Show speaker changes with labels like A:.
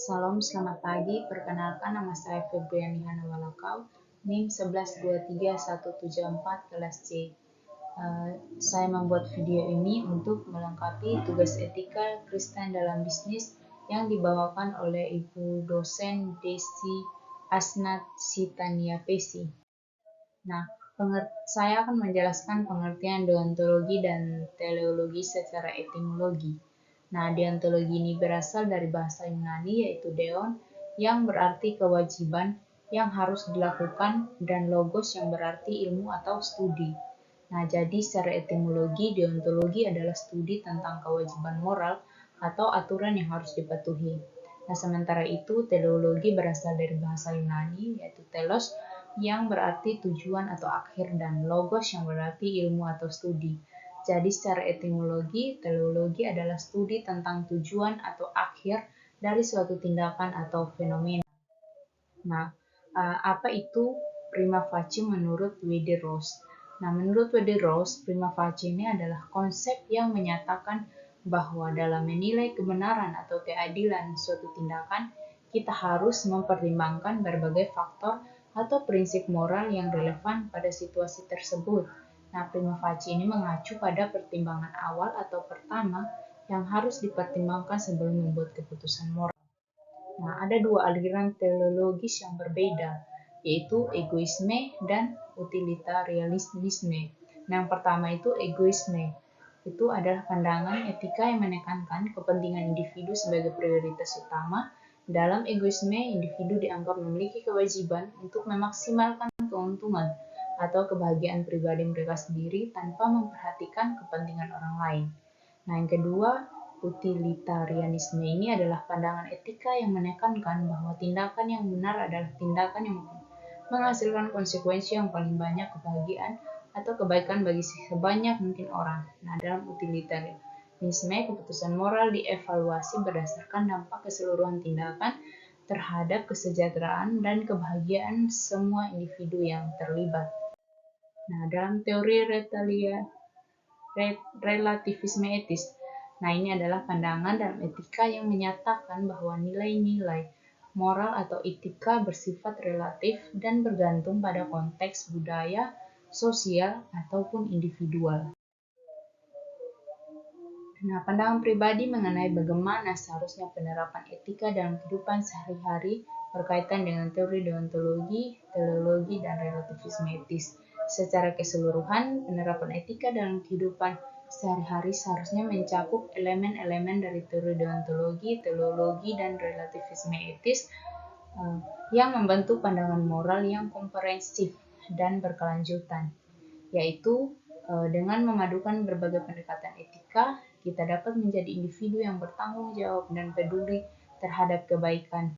A: Salam, selamat pagi. Perkenalkan, nama saya Febriani Hanawalakau, NIM 1123174174 kelas C. Saya membuat video ini untuk melengkapi tugas etika Kristen dalam bisnis yang dibawakan oleh Ibu dosen Desi Asnat Sitania Pesi. Nah, saya akan menjelaskan pengertian deontologi dan teleologi secara etimologi. Nah, deontologi ini berasal dari bahasa Yunani yaitu deon yang berarti kewajiban yang harus dilakukan dan logos yang berarti ilmu atau studi. Nah, jadi secara etimologi, deontologi adalah studi tentang kewajiban moral atau aturan yang harus dipatuhi. Nah, sementara itu teleologi berasal dari bahasa Yunani yaitu telos yang berarti tujuan atau akhir dan logos yang berarti ilmu atau studi. Jadi secara etimologi, teleologi adalah studi tentang tujuan atau akhir dari suatu tindakan atau fenomena. Nah, apa itu prima facie menurut Wederos? Nah, menurut Wederos, prima facie ini adalah konsep yang menyatakan bahwa dalam menilai kebenaran atau keadilan suatu tindakan, kita harus mempertimbangkan berbagai faktor atau prinsip moral yang relevan pada situasi tersebut. Nah, prima facie ini mengacu pada pertimbangan awal atau pertama yang harus dipertimbangkan sebelum membuat keputusan moral. Nah, ada dua aliran teleologis yang berbeda, yaitu egoisme dan utilitarianisme. Nah, yang pertama itu egoisme. Itu adalah pandangan etika yang menekankan kepentingan individu sebagai prioritas utama. Dalam egoisme, individu dianggap memiliki kewajiban untuk memaksimalkan keuntungan atau kebahagiaan pribadi mereka sendiri tanpa memperhatikan kepentingan orang lain. Nah, yang kedua, utilitarianisme ini adalah pandangan etika yang menekankan bahwa tindakan yang benar adalah tindakan yang menghasilkan konsekuensi yang paling banyak kebahagiaan atau kebaikan bagi sebanyak mungkin orang. Nah, dalam utilitarianisme, keputusan moral dievaluasi berdasarkan dampak keseluruhan tindakan terhadap kesejahteraan dan kebahagiaan semua individu yang terlibat. Nah, dalam teori relativisme etis, nah ini adalah pandangan dalam etika yang menyatakan bahwa nilai-nilai moral atau etika bersifat relatif dan bergantung pada konteks budaya, sosial, ataupun individual. Nah, pandangan pribadi mengenai bagaimana seharusnya penerapan etika dalam kehidupan sehari-hari berkaitan dengan teori deontologi, teleologi, dan relativisme etis. Secara keseluruhan, penerapan etika dalam kehidupan sehari-hari seharusnya mencakup elemen-elemen dari teori deontologi, teleologi, dan relativisme etis yang membentuk pandangan moral yang komprehensif dan berkelanjutan, yaitu dengan memadukan berbagai pendekatan etika, kita dapat menjadi individu yang bertanggung jawab dan peduli terhadap kebaikan